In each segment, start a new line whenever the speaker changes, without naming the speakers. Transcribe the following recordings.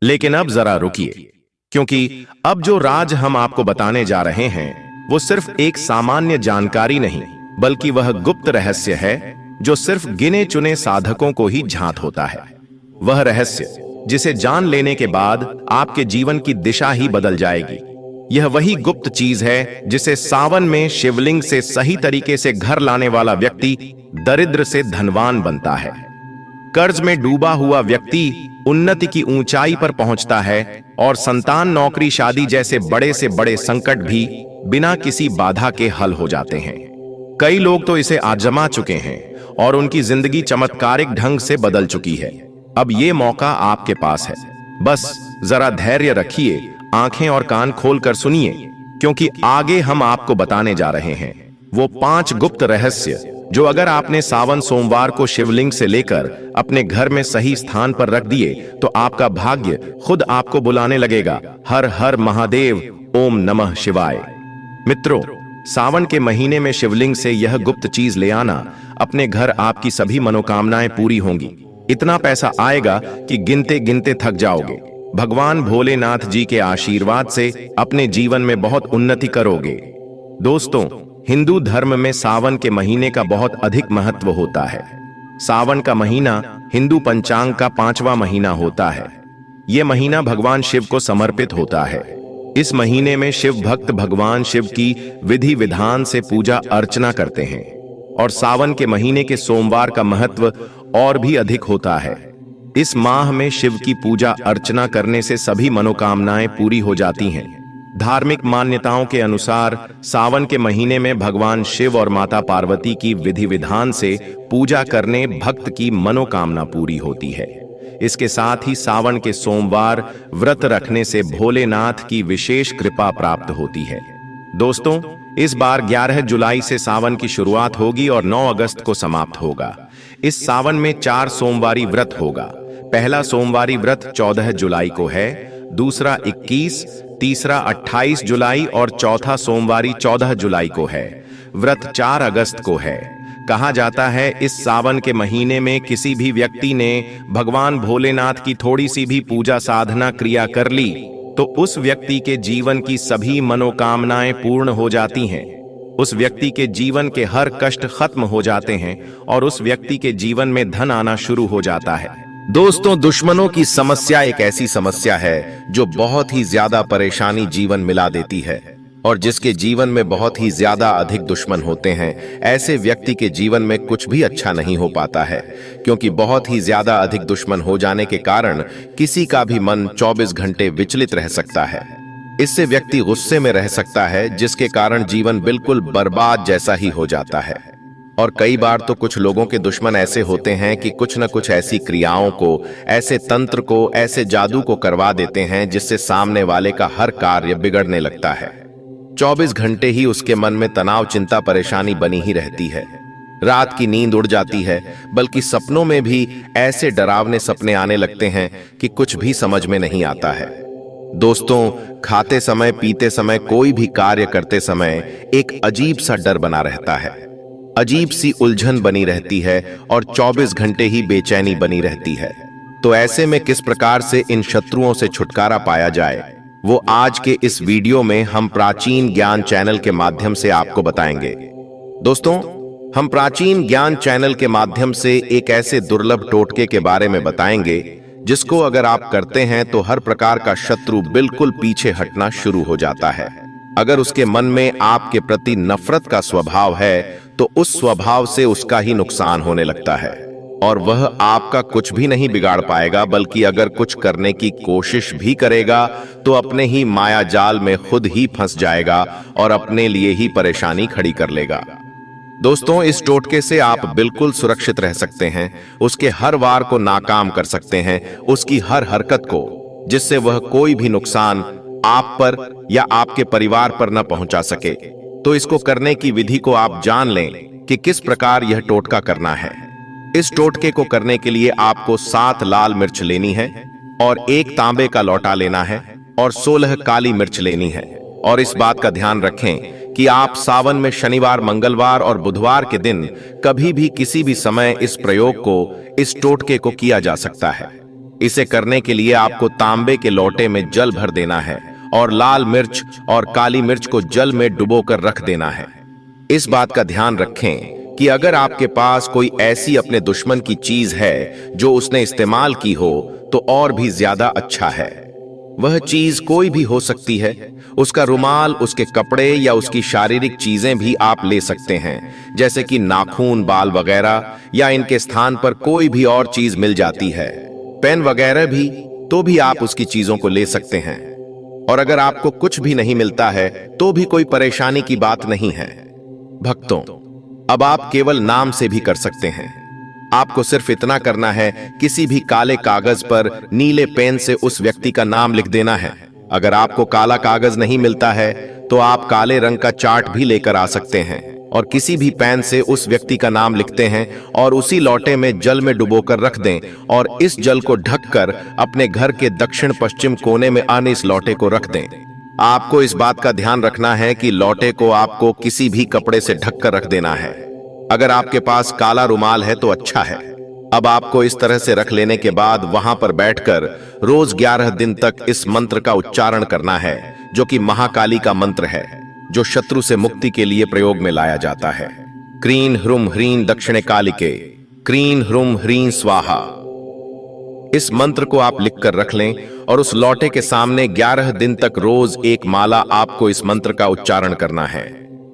लेकिन अब जरा रुकिए, क्योंकि अब जो राज हम आपको बताने जा रहे हैं वो सिर्फ एक सामान्य जानकारी नहीं, बल्कि वह गुप्त रहस्य है जो सिर्फ गिने चुने साधकों को ही ज्ञात होता है। वह रहस्य जिसे जान लेने के बाद आपके जीवन की दिशा ही बदल जाएगी। यह वही गुप्त चीज है जिसे सावन में शिवलिंग से सही तरीके से घर लाने वाला व्यक्ति दरिद्र से धनवान बनता है। कर्ज में डूबा हुआ व्यक्ति उन्नति की ऊंचाई पर पहुंचता है और संतान, नौकरी, शादी जैसे बड़े से बड़े संकट भी बिना किसी बाधा के हल हो जाते हैं। कई लोग तो इसे आजमा चुके हैं और उनकी जिंदगी चमत्कारिक ढंग से बदल चुकी है। अब ये मौका आपके पास है। बस जरा धैर्य रखिए, आंखें और कान खोलकर सुनिए, क्योंकि आगे हम आपको बताने जा रहे हैं वो 5 गुप्त रहस्य जो अगर आपने सावन सोमवार को शिवलिंग से लेकर अपने घर में सही स्थान पर रख दिए तो आपका भाग्य खुद आपको बुलाने लगेगा। हर हर महादेव, ओम नमः शिवाय। मित्रों, सावन के महीने में शिवलिंग से यह गुप्त चीज ले आना, अपने घर आपकी सभी मनोकामनाएं पूरी होंगी। इतना पैसा आएगा कि गिनते गिनते थक जाओगे। भगवान भोलेनाथ जी के आशीर्वाद से अपने जीवन में बहुत उन्नति करोगे। दोस्तों, हिंदू धर्म में सावन के महीने का बहुत अधिक महत्व होता है। सावन का महीना हिंदू पंचांग का 5वां महीना होता है। यह महीना भगवान शिव को समर्पित होता है। इस महीने में शिव भक्त भगवान शिव की विधि विधान से पूजा अर्चना करते हैं और सावन के महीने के सोमवार का महत्व और भी अधिक होता है। इस माह में शिव की पूजा अर्चना करने से सभी मनोकामनाएं पूरी हो जाती हैं। धार्मिक मान्यताओं के अनुसार सावन के महीने में भगवान शिव और माता पार्वती की विधि विधान से पूजा करने भक्त की मनोकामना पूरी होती है। इसके साथ ही सावन के सोमवार व्रत रखने से भोलेनाथ की विशेष कृपा प्राप्त होती है। दोस्तों, इस बार 11 जुलाई से सावन की शुरुआत होगी और 9 अगस्त को समाप्त होगा। इस सावन में 4 सोमवारी व्रत होगा। पहला सोमवारी व्रत 14 जुलाई को है, दूसरा 21, तीसरा 28 जुलाई और चौथा सोमवारी 14 जुलाई को है। व्रत 4 अगस्त को है। कहा जाता है इस सावन के महीने में किसी भी व्यक्ति ने भगवान भोलेनाथ की थोड़ी सी भी पूजा साधना क्रिया कर ली तो उस व्यक्ति के जीवन की सभी मनोकामनाएं पूर्ण हो जाती हैं। उस व्यक्ति के जीवन के हर कष्ट खत्म हो जाते हैं और उस व्यक्ति के जीवन में धन आना शुरू हो जाता है। दोस्तों, दुश्मनों की समस्या एक ऐसी समस्या है जो बहुत ही ज्यादा परेशानी जीवन मिला देती है और जिसके जीवन में बहुत ही ज्यादा अधिक दुश्मन होते हैं, ऐसे व्यक्ति के जीवन में कुछ भी अच्छा नहीं हो पाता है, क्योंकि बहुत ही ज्यादा अधिक दुश्मन हो जाने के कारण किसी का भी मन 24 घंटे विचलित रह सकता है। इससे व्यक्ति गुस्से में रह सकता है, जिसके कारण जीवन बिल्कुल बर्बाद जैसा ही हो जाता है। और कई बार तो कुछ लोगों के दुश्मन ऐसे होते हैं कि कुछ न कुछ ऐसी क्रियाओं को, ऐसे तंत्र को, ऐसे जादू को करवा देते हैं जिससे सामने वाले का हर कार्य बिगड़ने लगता है। 24 घंटे ही उसके मन में तनाव, चिंता, परेशानी बनी ही रहती है। रात की नींद उड़ जाती है, बल्कि सपनों में भी ऐसे डरावने सपने आने लगते हैं कि कुछ भी समझ में नहीं आता है। दोस्तों, खाते समय, पीते समय, कोई भी कार्य करते समय एक अजीब सा डर बना रहता है, अजीब सी उलझन बनी रहती है और 24 घंटे ही बेचैनी बनी रहती है। तो ऐसे में किस प्रकार से इन शत्रुओं से छुटकारा पाया जाए, वो आज के इस वीडियो में हम प्राचीन ज्ञान चैनल के माध्यम से आपको बताएंगे। दोस्तों, हम प्राचीन ज्ञान चैनल के माध्यम से एक ऐसे दुर्लभ टोटके के बारे में बताएंगे जिसको अगर आप करते हैं तो हर प्रकार का शत्रु बिल्कुल पीछे हटना शुरू हो जाता है। अगर उसके मन में आपके प्रति नफरत का स्वभाव है तो उस स्वभाव से उसका ही नुकसान होने लगता है और वह आपका कुछ भी नहीं बिगाड़ पाएगा, बल्कि अगर कुछ करने की कोशिश भी करेगा तो अपने ही माया जाल में खुद ही फंस जाएगा और अपने लिए ही परेशानी खड़ी कर लेगा। दोस्तों, इस टोटके से आप बिल्कुल सुरक्षित रह सकते हैं, उसके हर वार को नाकाम कर सकते हैं, उसकी हर हरकत को, जिससे वह कोई भी नुकसान आप पर या आपके परिवार पर न पहुंचा सके। तो इसको करने की विधि को आप जान लें कि किस प्रकार यह टोटका करना है। इस टोटके को करने के लिए आपको 7 लाल मिर्च लेनी है और 1 तांबे का लौटा लेना है और 16 काली मिर्च लेनी है। और इस बात का ध्यान रखें कि आप सावन में शनिवार, मंगलवार और बुधवार के दिन कभी भी किसी भी समय इस प्रयोग को, इस टोटके को किया जा सकता है। इसे करने के लिए आपको तांबे के लोटे में जल भर देना है और लाल मिर्च और काली मिर्च को जल में डुबोकर रख देना है। इस बात का ध्यान रखें कि अगर आपके पास कोई ऐसी अपने दुश्मन की चीज है जो उसने इस्तेमाल की हो तो और भी ज्यादा अच्छा है। वह चीज कोई भी हो सकती है, उसका रुमाल, उसके कपड़े या उसकी शारीरिक चीजें भी आप ले सकते हैं, जैसे कि नाखून, बाल वगैरह, या इनके स्थान पर कोई भी और चीज मिल जाती है, पेन वगैरह भी, तो भी आप उसकी चीजों को ले सकते हैं। और अगर आपको कुछ भी नहीं मिलता है तो भी कोई परेशानी की बात नहीं है। भक्तों, अब आप केवल नाम से भी कर सकते हैं। आपको सिर्फ इतना करना है, किसी भी काले कागज पर नीले पेन से उस व्यक्ति का नाम लिख देना है। अगर आपको काला कागज नहीं मिलता है तो आप काले रंग का चार्ट भी लेकर आ सकते हैं और किसी भी पेन से उस व्यक्ति का नाम लिखते हैं और उसी लोटे में जल में डुबोकर रख दें और इस जल को ढककर अपने घर के दक्षिण पश्चिम कोने में आने इस लोटे को रख दें। आपको इस बात का ध्यान रखना है कि लोटे को आपको किसी भी कपड़े से ढककर रख देना है। अगर आपके पास काला रुमाल है तो अच्छा है। अब आपको इस तरह से रख लेने के बाद वहां पर बैठकर रोज 11 दिन तक इस मंत्र का उच्चारण करना है, जो कि महाकाली का मंत्र है, जो शत्रु से मुक्ति के लिए प्रयोग में लाया जाता है। क्रीं ह्रूं ह्रीं दक्षिणे कालिके, क्रीं ह्रूं ह्रीं स्वाहा। इस मंत्र को आप लिखकर रख लें और उस लोटे के सामने 11 दिन तक रोज एक माला आपको इस मंत्र का उच्चारण करना है।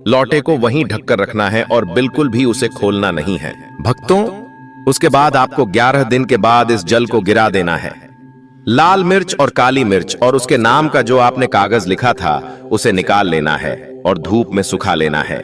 लोटे को वहीं ढककर रखना है और बिल्कुल भी उसे खोलना नहीं है। भक्तों, उसके बाद आपको 11 दिन के बाद इस जल को गिरा देना है। लाल मिर्च और काली मिर्च और उसके नाम का जो आपने कागज लिखा था उसे निकाल लेना है और धूप में सुखा लेना है।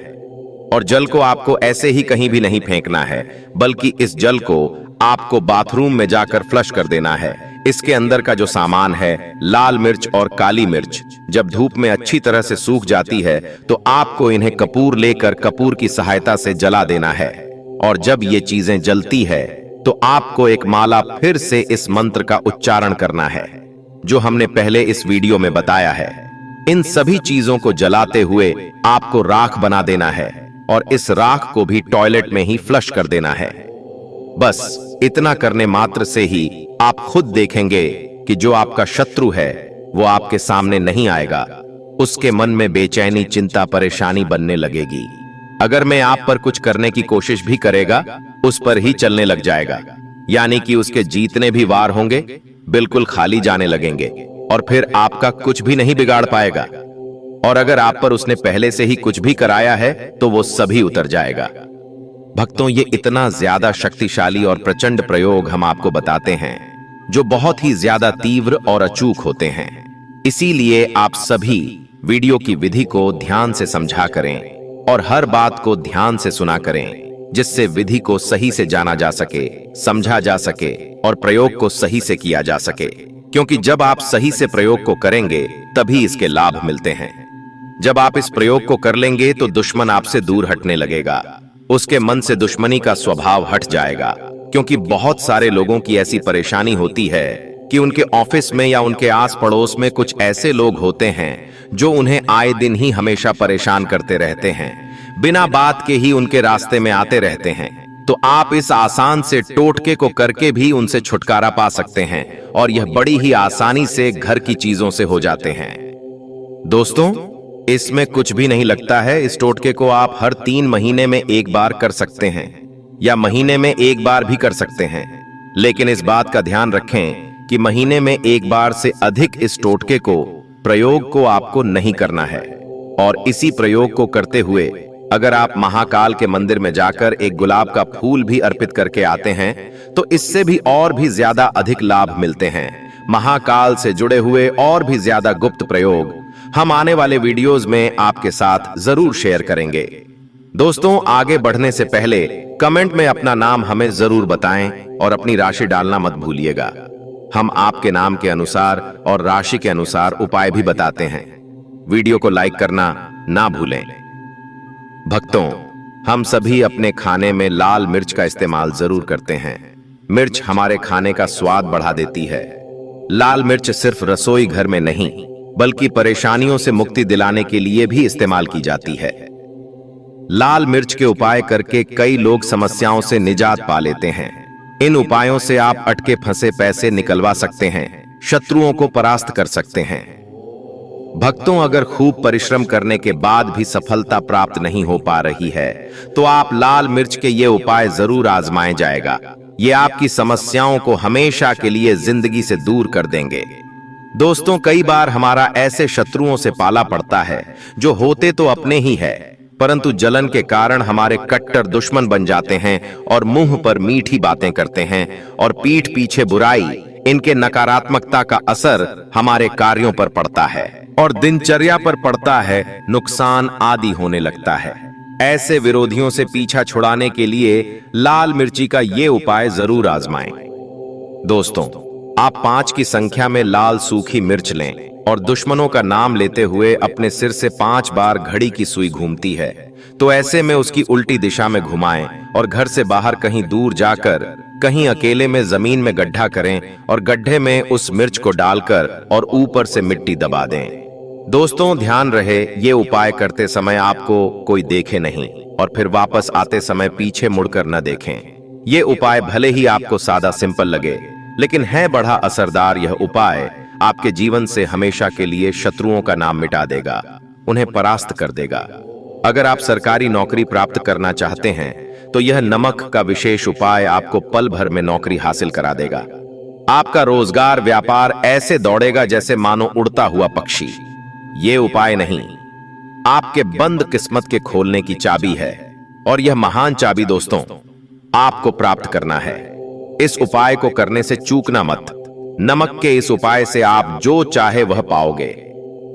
और जल को आपको ऐसे ही कहीं भी नहीं फेंकना है, बल्कि इस जल को आपको बाथरूम में जाकर फ्लश कर देना है। इसके अंदर का जो सामान है, लाल मिर्च और काली मिर्च, जब धूप में अच्छी तरह से सूख जाती है तो आपको इन्हें कपूर लेकर कपूर की सहायता से जला देना है। और जब ये चीजें जलती है तो आपको एक माला फिर से इस मंत्र का उच्चारण करना है, जो हमने पहले इस वीडियो में बताया है। इन सभी चीजों को जलाते हुए आपको राख बना देना है और इस राख को भी टॉयलेट में ही फ्लश कर देना है। बस इतना करने मात्र से ही आप खुद देखेंगे कि जो आपका शत्रु है वो आपके सामने नहीं आएगा। उसके मन में बेचैनी, चिंता, परेशानी बनने लगेगी। अगर मैं आप पर कुछ करने की कोशिश भी करेगा, उस पर ही चलने लग जाएगा, यानी कि उसके जीतने भी वार होंगे बिल्कुल खाली जाने लगेंगे और फिर आपका कुछ भी नहीं बिगाड़ पाएगा। और अगर आप पर उसने पहले से ही कुछ भी कराया है तो वो सभी उतर जाएगा। भक्तों, ये इतना ज्यादा शक्तिशाली और प्रचंड प्रयोग हम आपको बताते हैं, जो बहुत ही ज्यादा तीव्र और अचूक होते हैं। इसीलिए आप सभी वीडियो की विधि को ध्यान से समझा करें और हर बात को ध्यान से सुना करें, जिससे विधि को सही से जाना जा सके, समझा जा सके और प्रयोग को सही से किया जा सके। क्योंकि जब आप सही से प्रयोग को करेंगे तभी इसके लाभ मिलते हैं। जब आप इस प्रयोग को कर लेंगे तो दुश्मन आपसे दूर हटने लगेगा, उसके मन से दुश्मनी का स्वभाव हट जाएगा। क्योंकि बहुत सारे लोगों की ऐसी परेशानी होती है कि उनके ऑफिस में या उनके आस पड़ोस में कुछ ऐसे लोग होते हैं जो उन्हें आए दिन ही हमेशा परेशान करते रहते हैं, बिना बात के ही उनके रास्ते में आते रहते हैं। तो आप इस आसान से टोटके को करके भी उनसे छुटकारा पा सकते हैं और यह बड़ी ही आसानी से घर की चीजों से हो जाते हैं। दोस्तों, इसमें कुछ भी नहीं लगता है। इस टोटके को आप हर 3 महीने में एक बार कर सकते हैं या महीने में एक बार भी कर सकते हैं। लेकिन इस बात का ध्यान रखें कि महीने में एक बार से अधिक इस टोटके को प्रयोग को आपको नहीं करना है। और इसी प्रयोग को करते हुए अगर आप महाकाल के मंदिर में जाकर एक गुलाब का फूल भी अर्पित करके आते हैं तो इससे भी और भी ज्यादा अधिक लाभ मिलते हैं। महाकाल से जुड़े हुए और भी ज्यादा गुप्त प्रयोग हम आने वाले वीडियोस में आपके साथ जरूर शेयर करेंगे। दोस्तों, आगे बढ़ने से पहले कमेंट में अपना नाम हमें जरूर बताएं और अपनी राशि डालना मत भूलिएगा। हम आपके नाम के अनुसार और राशि के अनुसार उपाय भी बताते हैं। वीडियो को लाइक करना ना भूलें। भक्तों, हम सभी अपने खाने में लाल मिर्च का इस्तेमाल जरूर करते हैं। मिर्च हमारे खाने का स्वाद बढ़ा देती है। लाल मिर्च सिर्फ रसोई घर में नहीं बल्कि परेशानियों से मुक्ति दिलाने के लिए भी इस्तेमाल की जाती है। लाल मिर्च के उपाय करके कई लोग समस्याओं से निजात पा लेते हैं। इन उपायों से आप अटके फंसे पैसे निकलवा सकते हैं, शत्रुओं को परास्त कर सकते हैं। भक्तों, अगर खूब परिश्रम करने के बाद भी सफलता प्राप्त नहीं हो पा रही है तो आप लाल मिर्च के ये उपाय जरूर आजमाएं जाएगा। ये आपकी समस्याओं को हमेशा के लिए जिंदगी से दूर कर देंगे। दोस्तों, कई बार हमारा ऐसे शत्रुओं से पाला पड़ता है जो होते तो अपने ही है, परंतु जलन के कारण हमारे कट्टर दुश्मन बन जाते हैं और मुंह पर मीठी बातें करते हैं और पीठ पीछे बुराई। इनके नकारात्मकता का असर हमारे कार्यों पर पड़ता है और दिनचर्या पर पड़ता है, नुकसान आदि होने लगता है। ऐसे विरोधियों से पीछा छुड़ाने के लिए लाल मिर्ची का ये उपाय जरूर आजमाएं। दोस्तों, आप 5 की संख्या में लाल सूखी मिर्च लें और दुश्मनों का नाम लेते हुए अपने सिर से 5 बार घड़ी की सुई घूमती है तो ऐसे में उसकी उल्टी दिशा में घुमाएं और घर से बाहर कहीं दूर जाकर कहीं अकेले में जमीन में गड्ढा करें और गड्ढे में उस मिर्च को डालकर और ऊपर से मिट्टी दबा दें। दोस्तों, ध्यान रहे, ये उपाय करते समय आपको कोई देखे नहीं और फिर वापस आते समय पीछे मुड़कर न देखें। ये उपाय भले ही आपको सादा सिंपल लगे, लेकिन है बड़ा असरदार। यह उपाय आपके जीवन से हमेशा के लिए शत्रुओं का नाम मिटा देगा, उन्हें परास्त कर देगा। अगर आप सरकारी नौकरी प्राप्त करना चाहते हैं तो यह नमक का विशेष उपाय आपको पल भर में नौकरी हासिल करा देगा। आपका रोजगार व्यापार ऐसे दौड़ेगा जैसे मानो उड़ता हुआ पक्षी। ये उपाय नहीं, आपके बंद किस्मत के खोलने की चाबी है और यह महान चाबी दोस्तों आपको प्राप्त करना है। इस उपाय को करने से चूकना मत। नमक के इस उपाय से आप जो चाहे वह पाओगे।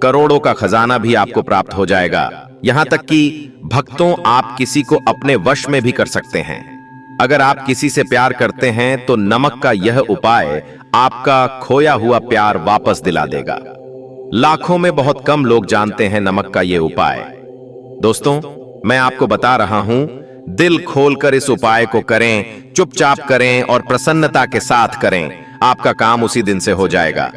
करोड़ों का खजाना भी आपको प्राप्त हो जाएगा। यहां तक कि भक्तों, आप किसी को अपने वश में भी कर सकते हैं। अगर आप किसी से प्यार करते हैं तो नमक का यह उपाय आपका खोया हुआ प्यार वापस दिला देगा। लाखों में बहुत कम लोग जानते हैं नमक का यह उपाय। दोस्तों, मैं आपको बता रहा हूं, दिल खोलकर इस उपाय को करें, चुपचाप करें और प्रसन्नता के साथ करें। आपका काम उसी दिन से हो जाएगा।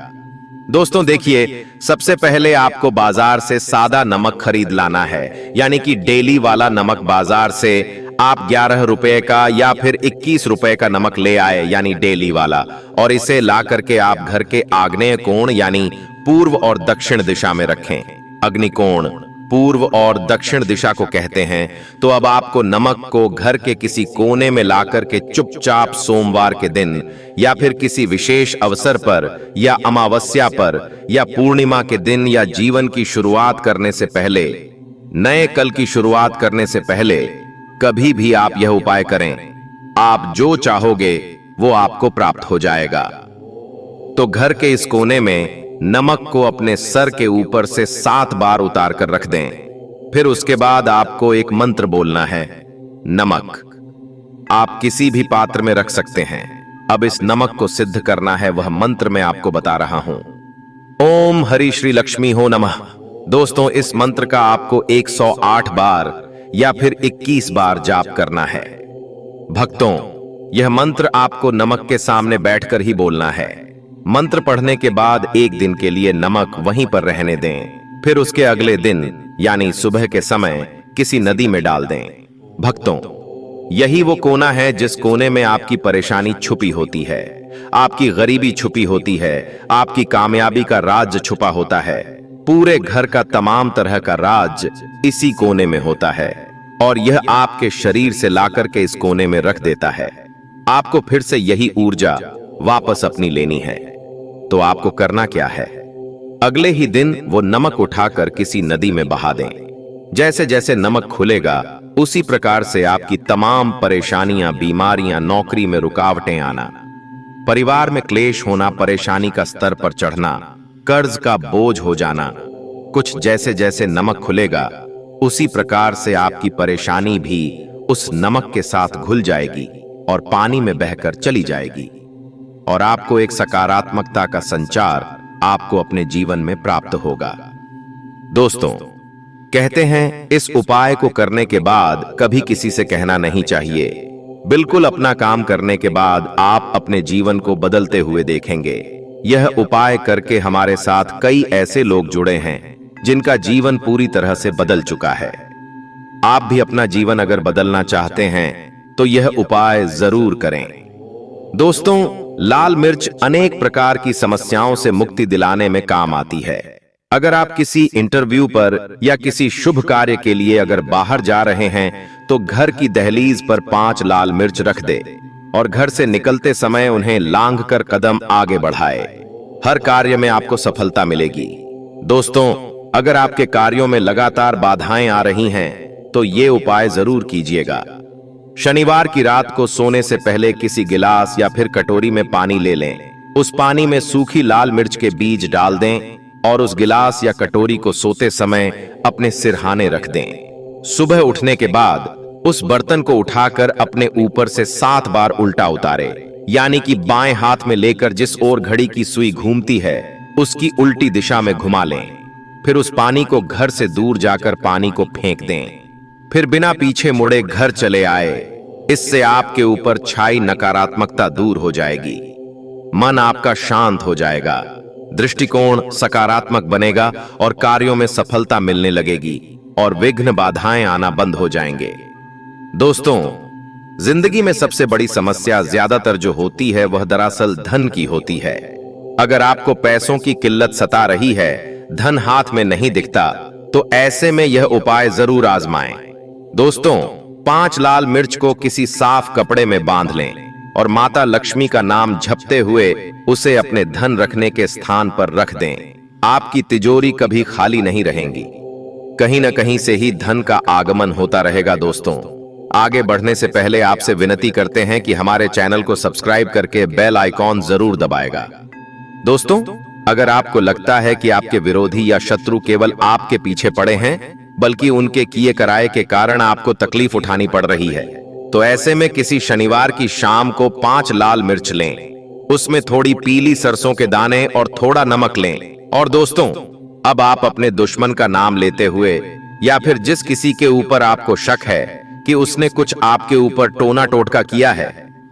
दोस्तों देखिए, सबसे पहले आपको बाजार से सादा नमक खरीद लाना है, यानी कि डेली वाला नमक। बाजार से आप 11 रुपए का या फिर 21 रुपए का नमक ले आए, यानी डेली वाला, और इसे ला करके आप घर के आग्नेय कोण यानी पूर्व और दक्षिण दिशा में रखें। अग्निकोण पूर्व और दक्षिण दिशा को कहते हैं। तो अब आपको नमक को घर के किसी कोने में लाकर के चुपचाप सोमवार के दिन या फिर किसी विशेष अवसर पर या अमावस्या पर या पूर्णिमा के दिन या जीवन की शुरुआत करने से पहले, नए कल की शुरुआत करने से पहले कभी भी आप यह उपाय करें। आप जो चाहोगे वो आपको प्राप्त हो जाएगा। तो घर के इस कोने में नमक को अपने सर के ऊपर से 7 बार उतार कर रख दें। फिर उसके बाद आपको एक मंत्र बोलना है। नमक आप किसी भी पात्र में रख सकते हैं। अब इस नमक को सिद्ध करना है, वह मंत्र मैं आपको बता रहा हूं। ओम हरि श्री लक्ष्मी हो नमः। दोस्तों, इस मंत्र का आपको 108 बार या फिर 21 बार जाप करना है। भक्तों, यह मंत्र आपको नमक के सामने बैठकर ही बोलना है। मंत्र पढ़ने के बाद 1 दिन के लिए नमक वहीं पर रहने दें। फिर उसके अगले दिन यानी सुबह के समय किसी नदी में डाल दें। भक्तों, यही वो कोना है जिस कोने में आपकी परेशानी छुपी होती है, आपकी गरीबी छुपी होती है, आपकी कामयाबी का राज छुपा होता है। पूरे घर का तमाम तरह का राज इसी कोने में होता है और यह आपके शरीर से लाकर के इस कोने में रख देता है। आपको फिर से यही ऊर्जा वापस अपनी लेनी है। तो आपको करना क्या है? अगले ही दिन वो नमक उठाकर किसी नदी में बहा दें। जैसे जैसे नमक खुलेगा उसी प्रकार से आपकी तमाम परेशानियां, बीमारियां, नौकरी में रुकावटें आना, परिवार में क्लेश होना, परेशानी का स्तर पर चढ़ना, कर्ज का बोझ हो जाना, कुछ जैसे जैसे नमक खुलेगा उसी प्रकार से आपकी परेशानी भी उस नमक के साथ घुल जाएगी और पानी में बहकर चली जाएगी और आपको एक सकारात्मकता का संचार आपको अपने जीवन में प्राप्त होगा। दोस्तों, कहते हैं इस उपाय को करने के बाद कभी किसी से कहना नहीं चाहिए। बिल्कुल अपना काम करने के बाद आप अपने जीवन को बदलते हुए देखेंगे। यह उपाय करके हमारे साथ कई ऐसे लोग जुड़े हैं जिनका जीवन पूरी तरह से बदल चुका है। आप भी अपना जीवन अगर बदलना चाहते हैं तो यह उपाय जरूर करें। दोस्तों, लाल मिर्च अनेक प्रकार की समस्याओं से मुक्ति दिलाने में काम आती है। अगर आप किसी इंटरव्यू पर या किसी शुभ कार्य के लिए अगर बाहर जा रहे हैं तो घर की दहलीज पर 5 लाल मिर्च रख दे और घर से निकलते समय उन्हें लांघ कर कदम आगे बढ़ाए। हर कार्य में आपको सफलता मिलेगी। दोस्तों, अगर आपके कार्यों में लगातार बाधाएं आ रही हैं तो ये उपाय जरूर कीजिएगा। शनिवार की रात को सोने से पहले किसी गिलास या फिर कटोरी में पानी ले लें। उस पानी में सूखी लाल मिर्च के बीज डाल दें और उस गिलास या कटोरी को सोते समय अपने सिरहाने रख दें। सुबह उठने के बाद उस बर्तन को उठाकर अपने ऊपर से 7 बार उल्टा उतारे, यानी कि बाएं हाथ में लेकर जिस ओर घड़ी की सुई घूमती है उसकी उल्टी दिशा में घुमा लें। फिर उस पानी को घर से दूर जाकर पानी को फेंक दें। फिर बिना पीछे मुड़े घर चले आए। इससे आपके ऊपर छाई नकारात्मकता दूर हो जाएगी, मन आपका शांत हो जाएगा, दृष्टिकोण सकारात्मक बनेगा और कार्यों में सफलता मिलने लगेगी और विघ्न बाधाएं आना बंद हो जाएंगे। दोस्तों, जिंदगी में सबसे बड़ी समस्या ज्यादातर जो होती है वह दरअसल धन की होती है। अगर आपको पैसों की किल्लत सता रही है, धन हाथ में नहीं दिखता, तो ऐसे में यह उपाय जरूर आजमाएं। दोस्तों, 5 लाल मिर्च को किसी साफ कपड़े में बांध लें और माता लक्ष्मी का नाम जपते हुए उसे अपने धन रखने के स्थान पर रख दें। आपकी तिजोरी कभी खाली नहीं रहेगी, कहीं न कहीं से ही धन का आगमन होता रहेगा। दोस्तों, आगे बढ़ने से पहले आपसे विनती करते हैं कि हमारे चैनल को सब्सक्राइब करके बेल आइकॉन जरूर दबाएगा। दोस्तों, अगर आपको लगता है कि आपके विरोधी या शत्रु केवल आपके पीछे पड़े हैं, बल्कि उनके किए कराए के कारण आपको तकलीफ उठानी पड़ रही है, तो ऐसे में किसी शनिवार की शाम को 5 लाल मिर्च लें, उसमें थोड़ी पीली सरसों के दाने और थोड़ा नमक लें। और दोस्तों, अब आप अपने दुश्मन का नाम लेते हुए या फिर जिस किसी के ऊपर आपको शक है कि उसने कुछ आपके ऊपर टोना टोटका किया है,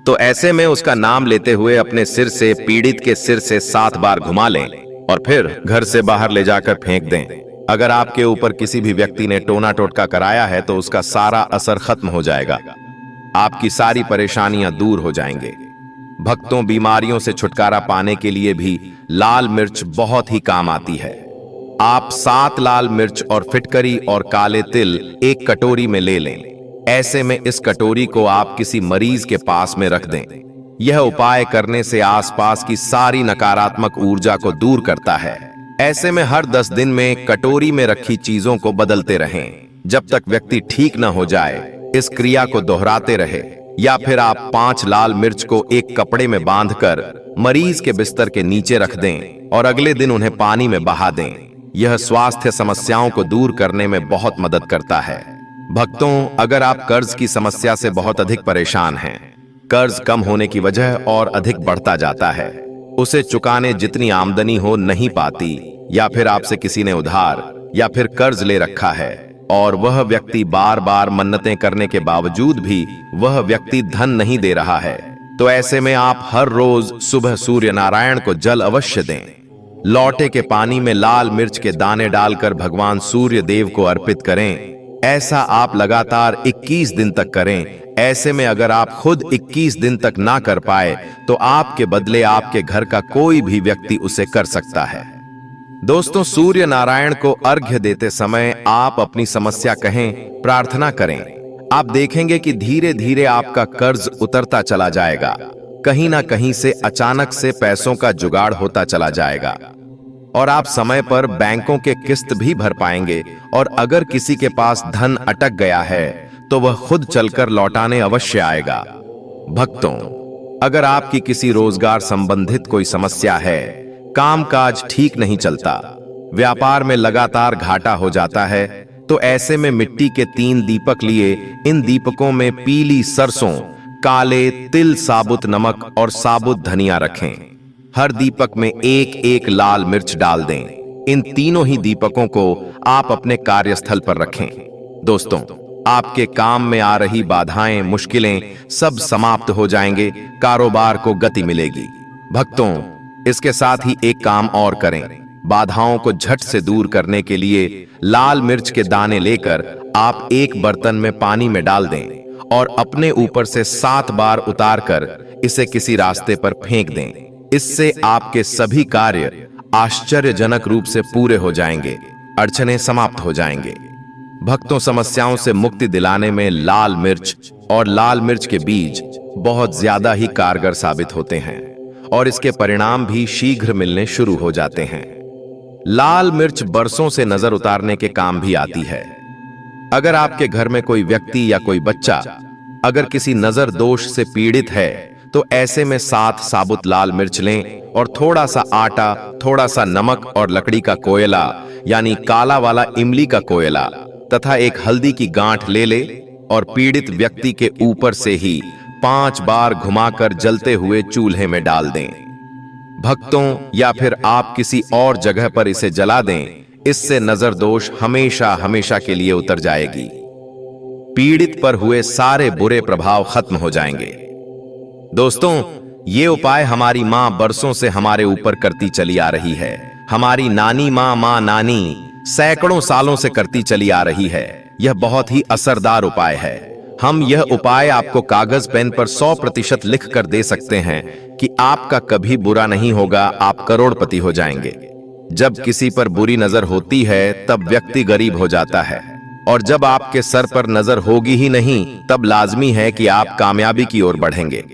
तो ऐसे में उसका नाम लेते हुए अपने सिर से पीड़ित के सिर से 7 बार घुमा लें और फिर घर से बाहर ले जाकर फेंक दें। अगर आपके ऊपर किसी भी व्यक्ति ने टोना टोटका कराया है तो उसका सारा असर खत्म हो जाएगा, आपकी सारी परेशानियां दूर हो जाएंगे। भक्तों, बीमारियों से छुटकारा पाने के लिए भी लाल मिर्च बहुत ही काम आती है। आप 7 लाल मिर्च और फिटकरी और काले तिल एक कटोरी में ले लें। ऐसे में इस कटोरी को आप किसी मरीज के पास में रख दें। यह उपाय करने से आसपास की सारी नकारात्मक ऊर्जा को दूर करता है। ऐसे में हर 10 दिन में कटोरी में रखी चीजों को बदलते रहें जब तक व्यक्ति ठीक न हो जाए। इस क्रिया को दोहराते रहे। या फिर आप 5 लाल मिर्च को एक कपड़े में बांधकर मरीज के बिस्तर के नीचे रख दें और अगले दिन उन्हें पानी में बहा दें। यह स्वास्थ्य समस्याओं को दूर करने में बहुत मदद करता है। भक्तों, अगर आप कर्ज की समस्या से बहुत अधिक परेशान हैं, कर्ज कम होने की वजह और अधिक बढ़ता जाता है, उसे चुकाने जितनी आमदनी हो नहीं पाती, या फिर आपसे किसी ने उधार या फिर कर्ज ले रखा है और वह व्यक्ति बार बार मन्नतें करने के बावजूद भी वह व्यक्ति धन नहीं दे रहा है, तो ऐसे में आप हर रोज सुबह सूर्य नारायण को जल अवश्य दें। लौटे के पानी में लाल मिर्च के दाने डालकर भगवान सूर्य देव को अर्पित करें। ऐसा आप लगातार 21 दिन तक करें। ऐसे में अगर आप खुद 21 दिन तक ना कर पाए तो आपके बदले आपके घर का कोई भी व्यक्ति उसे कर सकता है। दोस्तों, सूर्य नारायण को अर्घ्य देते समय आप अपनी समस्या कहें, प्रार्थना करें। आप देखेंगे कि धीरे धीरे आपका कर्ज उतरता चला जाएगा। कहीं ना कहीं से अचानक से पैसों का जुगाड़ होता चला जाएगा और आप समय पर बैंकों के किस्त भी भर पाएंगे। और अगर किसी के पास धन अटक गया है तो वह खुद चलकर लौटाने अवश्य आएगा। भक्तों, अगर आपकी किसी रोजगार संबंधित कोई समस्या है, कामकाज ठीक नहीं चलता, व्यापार में लगातार घाटा हो जाता है, तो ऐसे में मिट्टी के 3 दीपक लिए इन दीपकों में पीली सरसों, काले तिल, साबुत नमक और साबुत धनिया रखें। हर दीपक में 1-1 लाल मिर्च डाल दें। इन तीनों ही दीपकों को आप अपने कार्यस्थल पर रखें। दोस्तों, आपके काम में आ रही बाधाएं, मुश्किलें सब समाप्त हो जाएंगे, कारोबार को गति मिलेगी। भक्तों, इसके साथ ही एक काम और करें। बाधाओं को झट से दूर करने के लिए लाल मिर्च के दाने लेकर आप एक बर्तन में पानी में डाल दें और अपने ऊपर से 7 बार उतारकर इसे किसी रास्ते पर फेंक दें। इससे आपके सभी कार्य आश्चर्यजनक रूप से पूरे हो जाएंगे, अड़चनें समाप्त हो जाएंगे। भक्तों, समस्याओं से मुक्ति दिलाने में लाल मिर्च और लाल मिर्च के बीज बहुत ज्यादा ही कारगर साबित होते हैं और इसके परिणाम भी शीघ्र मिलने शुरू हो जाते हैं। लाल मिर्च बरसों से नजर उतारने के काम भी आती है। अगर आपके घर में कोई व्यक्ति या कोई बच्चा अगर किसी नजर दोष से पीड़ित है तो ऐसे में 7 साबुत लाल मिर्च लें और थोड़ा सा आटा, थोड़ा सा नमक और लकड़ी का कोयला यानी काला वाला इमली का कोयला तथा एक हल्दी की गांठ ले और पीड़ित व्यक्ति के ऊपर से ही 5 बार घुमाकर जलते हुए चूल्हे में डाल दें। भक्तों, या फिर आप किसी और जगह पर इसे जला दें, इससे नजर दोष हमेशा हमेशा के लिए उतर जाएगी। पीड़ित पर हुए सारे बुरे प्रभाव खत्म हो जाएंगे। दोस्तों, ये उपाय हमारी मां बरसों से हमारे ऊपर करती चली आ रही है। हमारी नानी मां नानी सैकड़ों सालों से करती चली आ रही है। यह बहुत ही असरदार उपाय है। हम यह उपाय आपको कागज पेन पर 100% लिख कर दे सकते हैं कि आपका कभी बुरा नहीं होगा, आप करोड़पति हो जाएंगे। जब किसी पर बुरी नजर होती है तब व्यक्ति गरीब हो जाता है, और जब आपके सर पर नजर होगी ही नहीं तब लाजमी है कि आप कामयाबी की ओर बढ़ेंगे,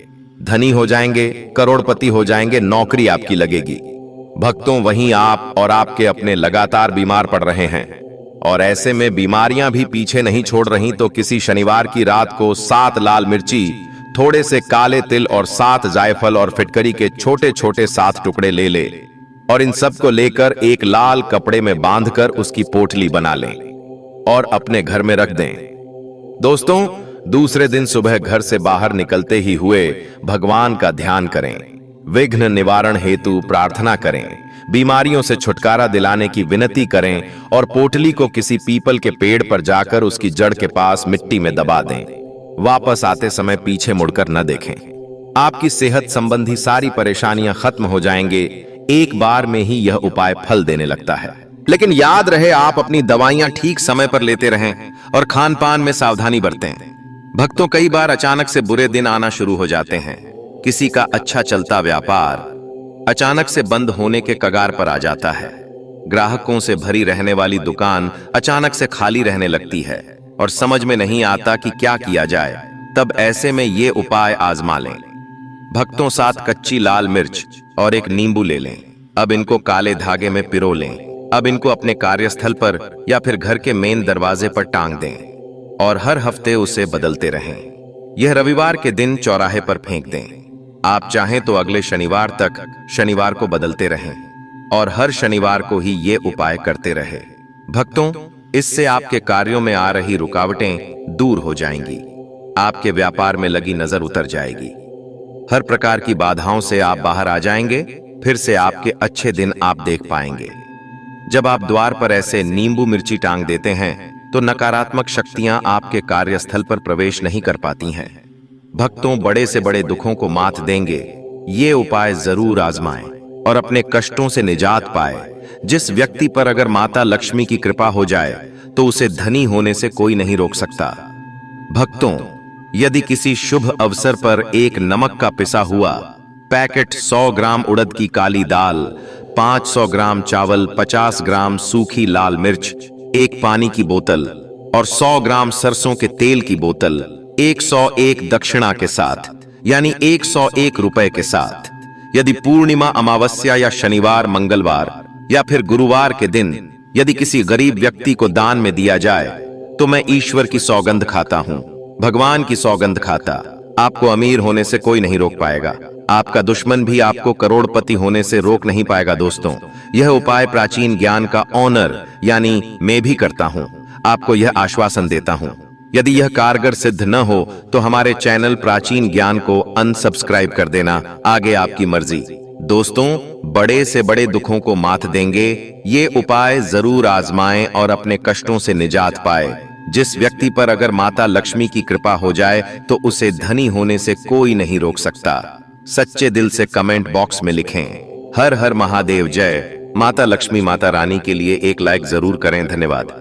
धनी हो जाएंगे, करोड़पति हो जाएंगे, नौकरी आपकी लगेगी। भक्तों, वहीं आप और आपके अपने लगातार बीमार पड़ रहे हैं और ऐसे में बीमारियां भी पीछे नहीं छोड़ रही, तो किसी शनिवार की रात को 7 लाल मिर्ची, थोड़े से काले तिल और 7 जायफल और फिटकरी के छोटे छोटे 7 टुकड़े ले और इन सब को लेकर एक लाल कपड़े में बांधकर उसकी पोटली बना लें और अपने घर में रख दें। दोस्तों, दूसरे दिन सुबह घर से बाहर निकलते ही हुए भगवान का ध्यान करें, विघ्न निवारण हेतु प्रार्थना करें, बीमारियों से छुटकारा दिलाने की विनती करें और पोटली को किसी पीपल के पेड़ पर जाकर उसकी जड़ के पास मिट्टी में दबा दें। वापस आते समय पीछे मुड़कर न देखें। आपकी सेहत संबंधी सारी परेशानियां खत्म हो जाएंगे। एक बार में ही यह उपाय फल देने लगता है। लेकिन याद रहे, आप अपनी दवाइयां ठीक समय पर लेते रहें और खान पान में सावधानी बरतें। भक्तों, कई बार अचानक से बुरे दिन आना शुरू हो जाते हैं। किसी का अच्छा चलता व्यापार अचानक से बंद होने के कगार पर आ जाता है। ग्राहकों से भरी रहने वाली दुकान अचानक से खाली रहने लगती है और समझ में नहीं आता कि क्या किया जाए। तब ऐसे में ये उपाय आजमा लें। भक्तों, 7 कच्ची लाल मिर्च और एक नींबू ले लें। अब इनको काले धागे में पिरो लें। अब इनको अपने कार्यस्थल पर या फिर घर के मेन दरवाजे पर टांग दें और हर हफ्ते उसे बदलते रहें। यह रविवार के दिन चौराहे पर फेंक दें। आप चाहें तो अगले शनिवार तक शनिवार को बदलते रहें और हर शनिवार को ही ये उपाय करते रहे। भक्तों, इससे आपके कार्यों में आ रही रुकावटें दूर हो जाएंगी, आपके व्यापार में लगी नजर उतर जाएगी, हर प्रकार की बाधाओं से आप बाहर आ जाएंगे। फिर से आपके अच्छे दिन आप देख पाएंगे। जब आप द्वार पर ऐसे नींबू मिर्ची टांग देते हैं तो नकारात्मक शक्तियां आपके कार्यस्थल पर प्रवेश नहीं कर पाती हैं। भक्तों, बड़े से बड़े दुखों को मात देंगे। ये उपाय जरूर आजमाएं और अपने कष्टों से निजात पाए। जिस व्यक्ति पर अगर माता लक्ष्मी की कृपा हो जाए तो उसे धनी होने से कोई नहीं रोक सकता। भक्तों, यदि किसी शुभ अवसर पर एक नमक का पिसा हुआ पैकेट, 100 ग्राम उड़द की काली दाल, 500 ग्राम चावल, 50 ग्राम सूखी लाल मिर्च, एक पानी की बोतल और 100 ग्राम सरसों के तेल की बोतल 101 दक्षिणा के साथ यानी 101 रुपए के साथ, यदि पूर्णिमा, अमावस्या या शनिवार, मंगलवार या फिर गुरुवार के दिन यदि किसी गरीब व्यक्ति को दान में दिया जाए तो मैं ईश्वर की सौगंध खाता हूं, भगवान की सौगंध खाता। आपको अमीर होने से कोई नहीं रोक पाएगा। आपका दुश्मन भी आपको करोड़पति होने से रोक नहीं पाएगा। दोस्तों, यह उपाय प्राचीन ज्ञान का ऑनर यानी मैं भी करता हूं। आपको यह आश्वासन देता हूं। यदि यह कारगर सिद्ध न हो तो हमारे चैनल प्राचीन ज्ञान को अनसब्सक्राइब कर देना, आगे आपकी मर्जी। दोस्तों, बड़े से बड़े दुखों को मात देंगे। ये उपाय जरूर आजमाएं और अपने कष्टों से निजात पाए। जिस व्यक्ति पर अगर माता लक्ष्मी की कृपा हो जाए तो उसे धनी होने से कोई नहीं रोक सकता। सच्चे दिल से कमेंट बॉक्स में लिखें, हर हर महादेव जय। माता लक्ष्मी माता रानी के लिए एक लाइक जरूर करें। धन्यवाद।